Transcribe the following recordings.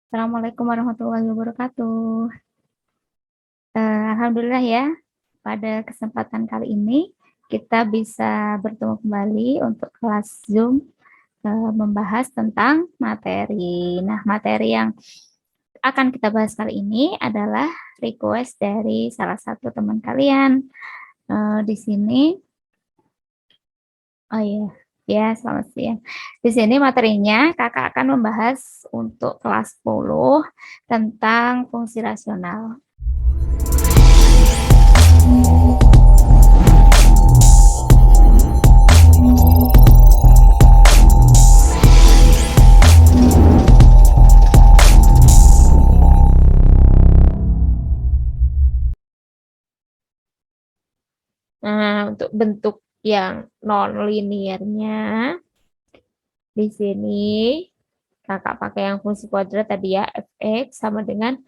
Assalamualaikum warahmatullahi wabarakatuh. Alhamdulillah ya, pada kesempatan kali ini kita bisa bertemu kembali untuk kelas Zoom membahas tentang materi. Nah, materi yang akan kita bahas kali ini adalah request dari salah satu teman kalian. Di sini, oh iya, ya selamat siang. Di sini materinya kakak akan membahas untuk kelas 10 tentang fungsi rasional. Nah, untuk bentuk yang non-linearnya, di sini kakak pakai yang fungsi kuadrat tadi ya, fx sama dengan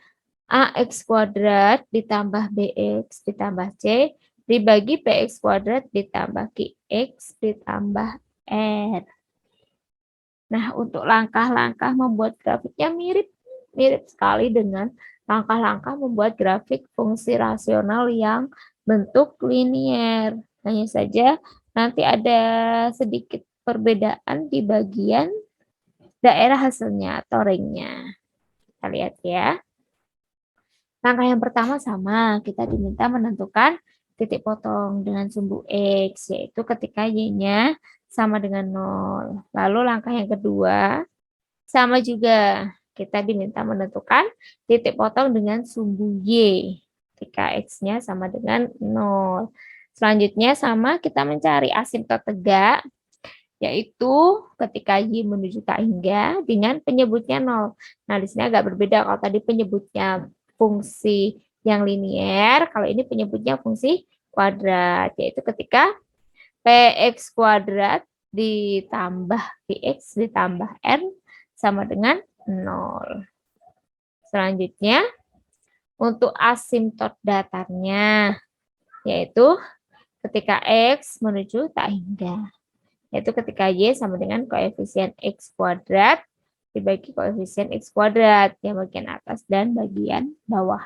ax kuadrat ditambah bx ditambah c dibagi px kuadrat ditambah qx ditambah r. Nah, untuk langkah-langkah membuat grafiknya mirip sekali dengan langkah-langkah membuat grafik fungsi rasional yang bentuk linier. Hanya saja nanti ada sedikit perbedaan di bagian daerah hasilnya atau ringnya. Kita lihat ya. Langkah yang pertama sama, kita diminta menentukan titik potong dengan sumbu X, yaitu ketika Y-nya sama dengan 0. Lalu langkah yang kedua, sama juga, kita diminta menentukan titik potong dengan sumbu Y, ketika X-nya sama dengan 0. Selanjutnya sama, kita mencari asimtot tegak, yaitu ketika Y menuju K hingga dengan penyebutnya 0. Nah, di sini agak berbeda. Kalau tadi penyebutnya fungsi yang linier, kalau ini penyebutnya fungsi kuadrat, yaitu ketika px kuadrat ditambah qx ditambah n sama dengan 0. Selanjutnya, untuk asimtot datarnya, yaitu ketika x menuju tak hingga, yaitu ketika y sama dengan koefisien x kuadrat dibagi koefisien x kuadrat yang bagian atas dan bagian bawah.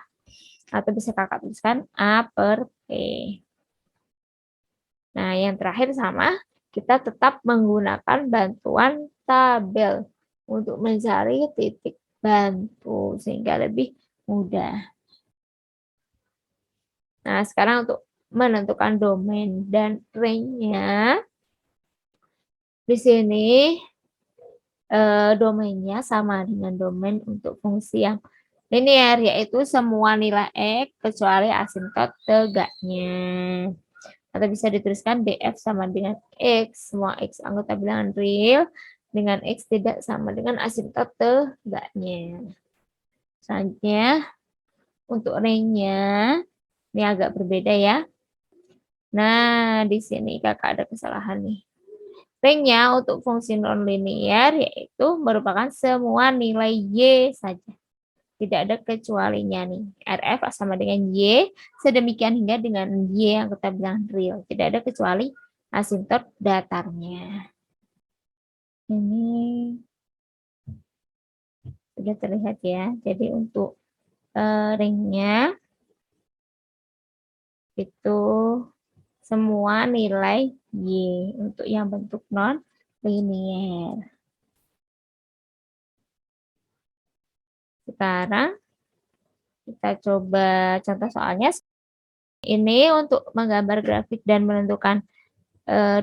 Atau bisa kakak tuliskan A per P. Nah, yang terakhir sama, kita tetap menggunakan bantuan tabel untuk mencari titik bantu sehingga lebih mudah. Nah, sekarang untuk menentukan domain dan range-nya, di sini domainnya sama dengan domain untuk fungsi yang linear, yaitu semua nilai X kecuali asimtot tegaknya. Atau bisa dituliskan df sama dengan X, semua X anggota bilangan real dengan X tidak sama dengan asimtot tegaknya. Selanjutnya, untuk range-nya, ini agak berbeda ya. Nah, di sini kakak ada kesalahan nih. Range-nya untuk fungsi non-linear yaitu merupakan semua nilai Y saja. Tidak ada kecualinya nih. RF sama dengan Y, sedemikian hingga dengan Y yang kita bilang real. Tidak ada kecuali asimtot datarnya. Ini sudah terlihat ya. Jadi untuk ringnya itu semua nilai Y untuk yang bentuk non-linear. Sekarang kita coba contoh soalnya. Ini untuk menggambar grafik dan menentukan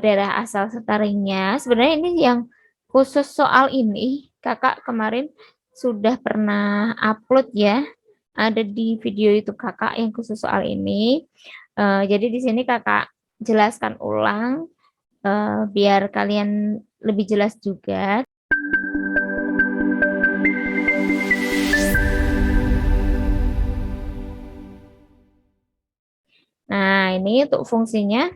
daerah asal serta ringnya. Sebenarnya ini yang khusus soal ini, kakak kemarin sudah pernah upload ya. Ada di video YouTube kakak yang khusus soal ini. Jadi di sini kakak jelaskan ulang biar kalian lebih jelas juga. Nah, ini untuk fungsinya.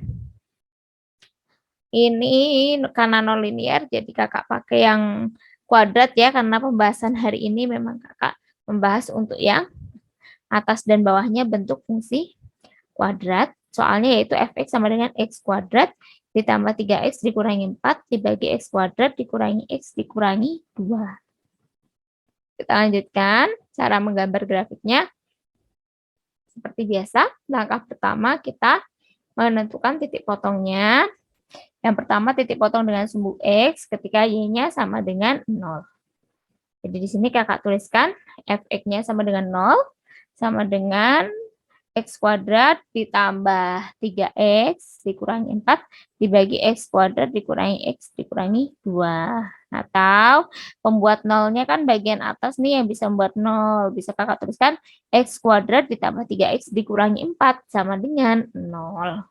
Ini karena non-linear, jadi kakak pakai yang kuadrat ya, karena pembahasan hari ini memang kakak membahas untuk yang atas dan bawahnya bentuk fungsi kuadrat. Soalnya yaitu fx sama dengan x kuadrat ditambah 3x dikurangi 4 dibagi x kuadrat dikurangi x dikurangi 2. Kita lanjutkan cara menggambar grafiknya. Seperti biasa, langkah pertama kita menentukan titik potongnya. Yang pertama titik potong dengan sumbu X ketika Y-nya sama dengan 0. Jadi di sini kakak tuliskan fx-nya sama dengan 0, sama dengan X kuadrat ditambah 3X dikurangi 4 dibagi X kuadrat dikurangi X dikurangi 2. Atau pembuat nolnya kan bagian atas nih yang bisa membuat 0. Bisa kakak tuliskan X kuadrat ditambah 3X dikurangi 4 sama dengan 0.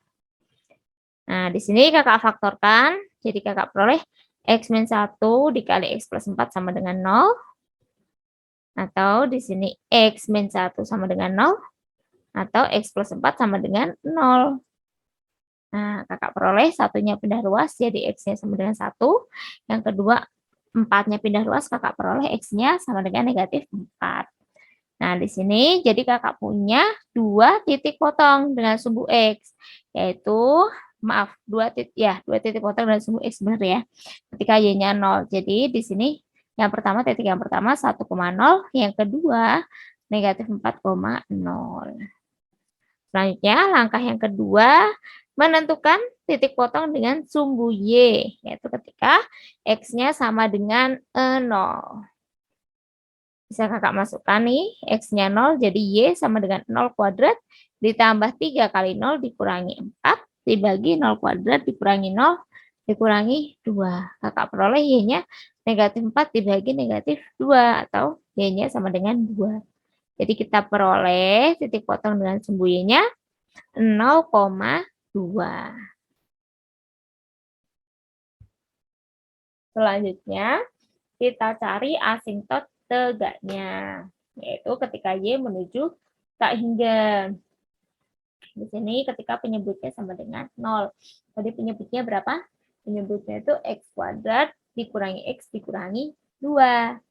Nah, di sini kakak faktorkan. Jadi kakak peroleh X min 1 dikali X plus 4 sama dengan 0. Atau di sini X min 1 sama dengan 0. Atau X plus 4 sama dengan 0. Nah, kakak peroleh satunya pindah ruas, jadi X-nya sama dengan 1. Yang kedua, 4-nya pindah ruas, kakak peroleh X-nya sama dengan negatif 4. Nah, di sini jadi kakak punya 2 titik potong dengan sumbu X, yaitu, maaf, 2 titik potong dengan sumbu X, benar ya, ketika Y-nya 0. Jadi di sini titik yang pertama 1,0, yang kedua negatif 4,0. Selanjutnya, langkah yang kedua, menentukan titik potong dengan sumbu Y, yaitu ketika X-nya sama dengan 0. Bisa kakak masukkan nih, X-nya 0, jadi Y sama dengan 0 kuadrat, ditambah 3 kali 0 dikurangi 4, dibagi 0 kuadrat dikurangi 0, dikurangi 2. Kakak peroleh Y-nya negatif 4 dibagi negatif 2, atau Y-nya sama dengan 2. Jadi kita peroleh titik potong dengan sumbu Y-nya 0,2. Selanjutnya, kita cari asintot tegaknya, yaitu ketika Y menuju tak hingga. Di sini ketika penyebutnya sama dengan 0. Tadi penyebutnya berapa? Penyebutnya itu X kuadrat dikurangi X dikurangi 2.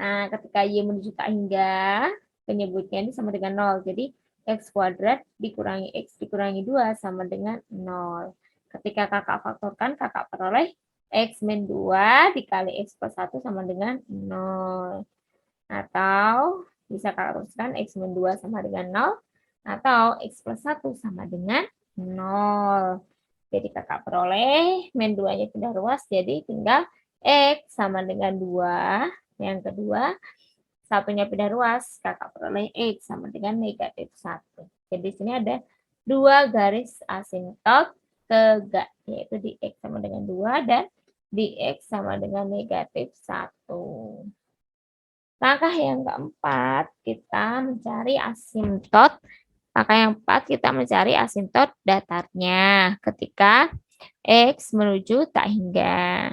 Nah, ketika Y menuju tak hingga, penyebutnya ini sama dengan 0. Jadi, X kuadrat dikurangi X dikurangi 2 sama dengan 0. Ketika kakak faktorkan, kakak peroleh X min 2 dikali X plus 1 sama dengan 0. Atau, bisa kakak tuliskan X min 2 sama dengan 0. Atau, X plus 1 sama dengan 0. Jadi, kakak peroleh min 2-nya pindah ruas, jadi tinggal X sama dengan 2. Yang kedua, satunya pindah ruas, kakak peroleh X sama dengan negatif 1. Jadi di sini ada 2 garis asintot tegak, yaitu di X sama dengan 2 dan di X sama dengan negatif 1. Langkah yang keempat, kita mencari asintot. Langkah yang keempat, kita mencari asintot datarnya ketika X menuju tak hingga.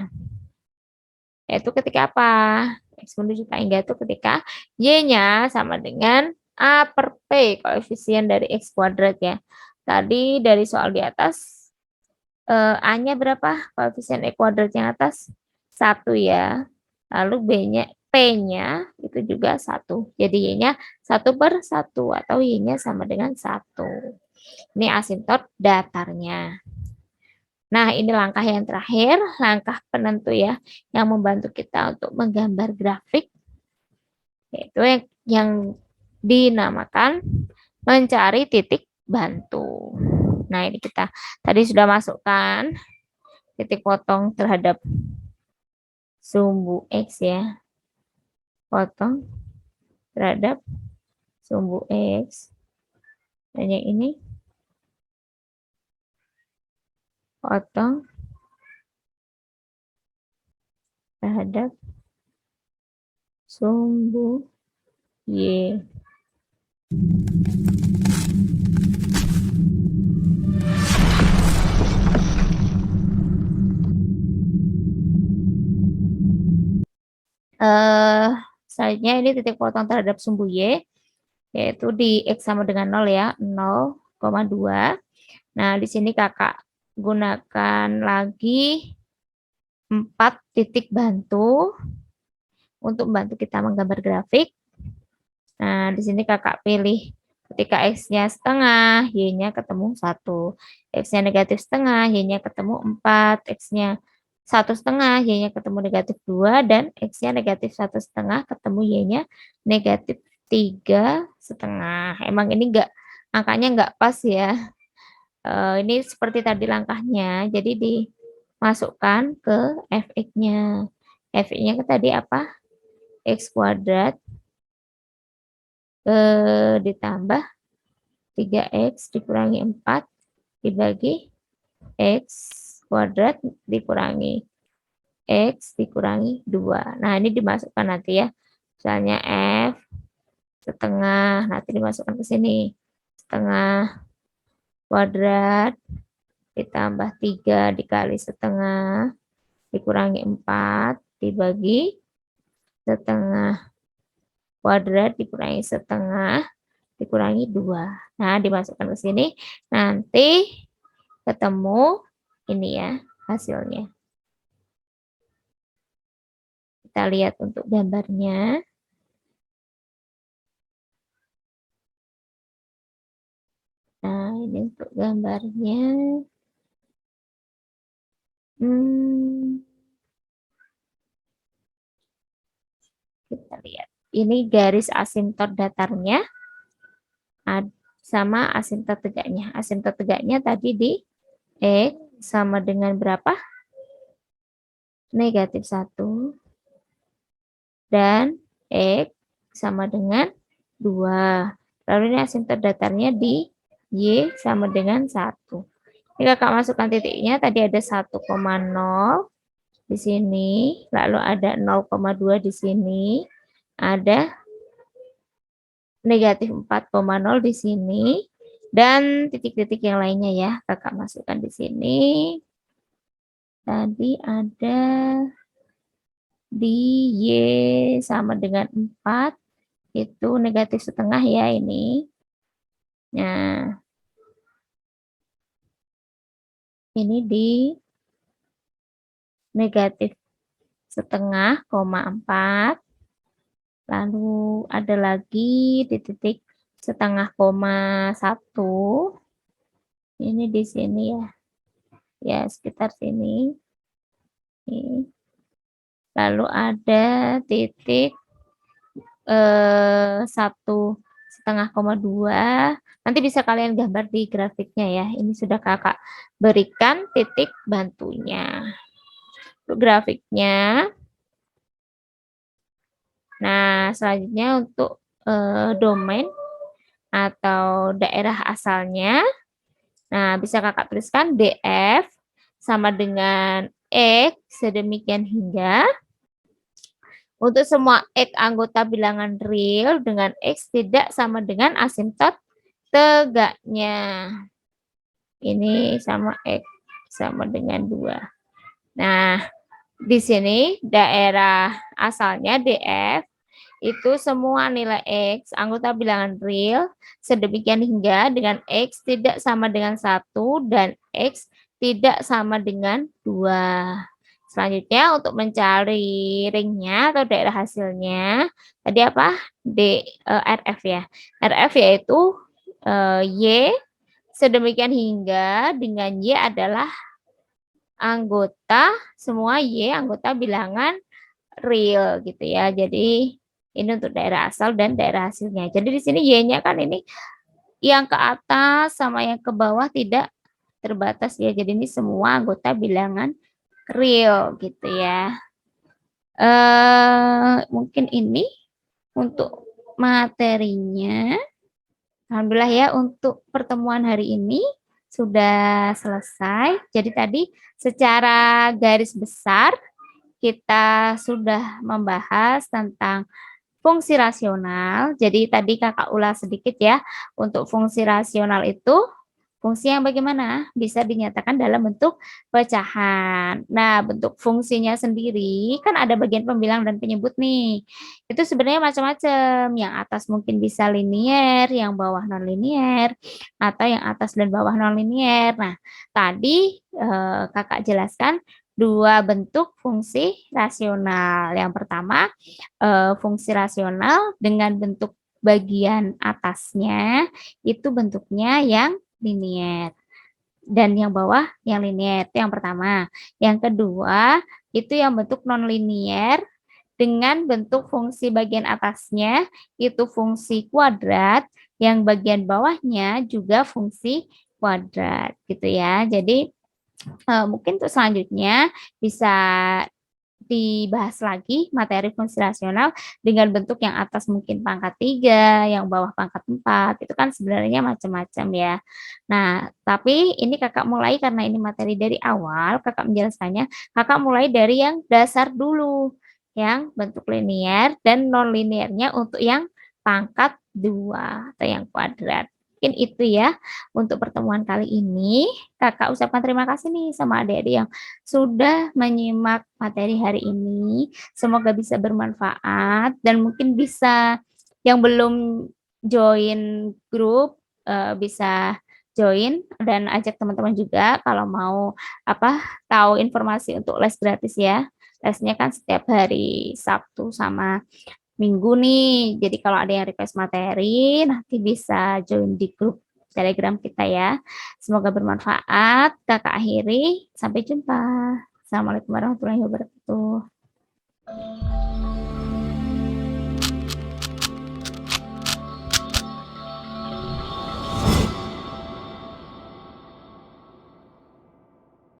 Yaitu ketika apa? X menuju tak hingga itu ketika Y-nya sama dengan A per P, koefisien dari X kuadrat ya. Tadi dari soal di atas, A-nya berapa? Koefisien X kuadrat yang atas? 1 ya. Lalu P-nya itu juga 1. Jadi Y-nya 1 per 1 atau Y-nya sama dengan 1. Ini asintot datarnya. Nah, ini langkah yang terakhir, langkah penentu ya, yang membantu kita untuk menggambar grafik, yaitu yang dinamakan mencari titik bantu. Nah, ini kita tadi sudah masukkan titik potong terhadap sumbu X ya. Potong terhadap sumbu X. Dan yang ini potong terhadap sumbu Y. Selanjutnya ini titik potong terhadap sumbu Y, yaitu di X sama dengan 0 ya, 0,2. Nah, di sini kakak gunakan lagi 4 titik bantu untuk membantu kita menggambar grafik. Nah, di sini kakak pilih ketika X-nya setengah, Y-nya ketemu 1. X-nya negatif setengah, Y-nya ketemu 4. X-nya 1,5, y-nya ketemu negatif 2, dan x-nya negatif 1,5, ketemu y-nya negatif 3,5. Emang ini angkanya nggak pas ya. Ini seperti tadi langkahnya, jadi dimasukkan ke fx-nya. Fx-nya tadi apa? X kuadrat ditambah 3x dikurangi 4 dibagi x kuadrat dikurangi x dikurangi 2. Nah, ini dimasukkan nanti ya. Misalnya f setengah, nanti dimasukkan ke sini. Setengah kuadrat ditambah 3 dikali setengah dikurangi 4 dibagi setengah kuadrat dikurangi setengah dikurangi 2. Nah, dimasukkan ke sini. Nanti ketemu ini ya hasilnya. Kita lihat untuk gambarnya. Nah, ini untuk gambarnya. Kita lihat. Ini garis asimtot datarnya sama asimtot tegaknya. Asimtot tegaknya tadi di X sama dengan berapa? Negatif 1. Dan X sama dengan 2. Lalu ini asimtot datarnya di Y sama dengan 1. Ini kakak masukkan titiknya, tadi ada 1,0 di sini, lalu ada 0,2 di sini, ada negatif 4,0 di sini, dan titik-titik yang lainnya ya, kakak masukkan di sini. Tadi ada di Y sama dengan 4, itu negatif setengah ya ini. Nah, ini di negatif setengah, 4. Lalu ada lagi di titik setengah, 1. Ini di sini ya. Ya, sekitar sini. Ini. Lalu ada titik 1,5, nanti bisa kalian gambar di grafiknya ya. Ini sudah kakak berikan titik bantunya. Untuk grafiknya. Nah, selanjutnya untuk domain atau daerah asalnya. Nah, bisa kakak tuliskan DF sama dengan X sedemikian hingga untuk semua X anggota bilangan real dengan X tidak sama dengan asimtot tegaknya. Ini sama X sama dengan 2. Nah, di sini daerah asalnya DF itu semua nilai X anggota bilangan real sedemikian hingga dengan X tidak sama dengan 1 dan X tidak sama dengan 2. Selanjutnya untuk mencari ringnya atau daerah hasilnya, tadi apa? RF ya. RF yaitu Y sedemikian hingga dengan Y adalah anggota, semua Y anggota bilangan real gitu ya. Jadi ini untuk daerah asal dan daerah hasilnya. Jadi di sini Y-nya kan ini yang ke atas sama yang ke bawah tidak terbatas ya. Jadi ini semua anggota bilangan real gitu ya. Mungkin ini untuk materinya. Alhamdulillah ya untuk pertemuan hari ini sudah selesai. Jadi tadi secara garis besar kita sudah membahas tentang fungsi rasional. Jadi tadi kakak ulas sedikit ya. Untuk fungsi rasional itu fungsi yang bagaimana? Bisa dinyatakan dalam bentuk pecahan. Nah, bentuk fungsinya sendiri kan ada bagian pembilang dan penyebut nih. Itu sebenarnya macam-macam. Yang atas mungkin bisa linier, yang bawah non-linier, atau yang atas dan bawah non-linier. Nah, tadi kakak jelaskan 2 bentuk fungsi rasional. Yang pertama, fungsi rasional dengan bentuk bagian atasnya itu bentuknya yang linier. dan yang bawah yang linier. Itu yang pertama. Yang kedua, itu yang bentuk non-linier dengan bentuk fungsi bagian atasnya itu fungsi kuadrat, yang bagian bawahnya juga fungsi kuadrat gitu ya. Jadi mungkin untuk selanjutnya bisa dibahas lagi materi fungsi rasional dengan bentuk yang atas mungkin pangkat 3, yang bawah pangkat 4, itu kan sebenarnya macam-macam ya. Nah, tapi ini kakak mulai karena ini materi dari awal, kakak menjelaskannya, kakak mulai dari yang dasar dulu, yang bentuk linier dan non-liniernya untuk yang pangkat 2 atau yang kuadrat. Mungkin itu ya untuk pertemuan kali ini. Kakak ucapkan terima kasih nih sama adik-adik yang sudah menyimak materi hari ini. Semoga bisa bermanfaat dan mungkin bisa yang belum join grup bisa join dan ajak teman-teman juga kalau mau apa tahu informasi untuk les gratis ya. Lesnya kan setiap hari Sabtu sama Minggu nih. Jadi kalau ada yang request materi, nanti bisa join di grup Telegram kita ya. Semoga bermanfaat. Kakak akhiri. Sampai jumpa. Assalamualaikum warahmatullahi wabarakatuh.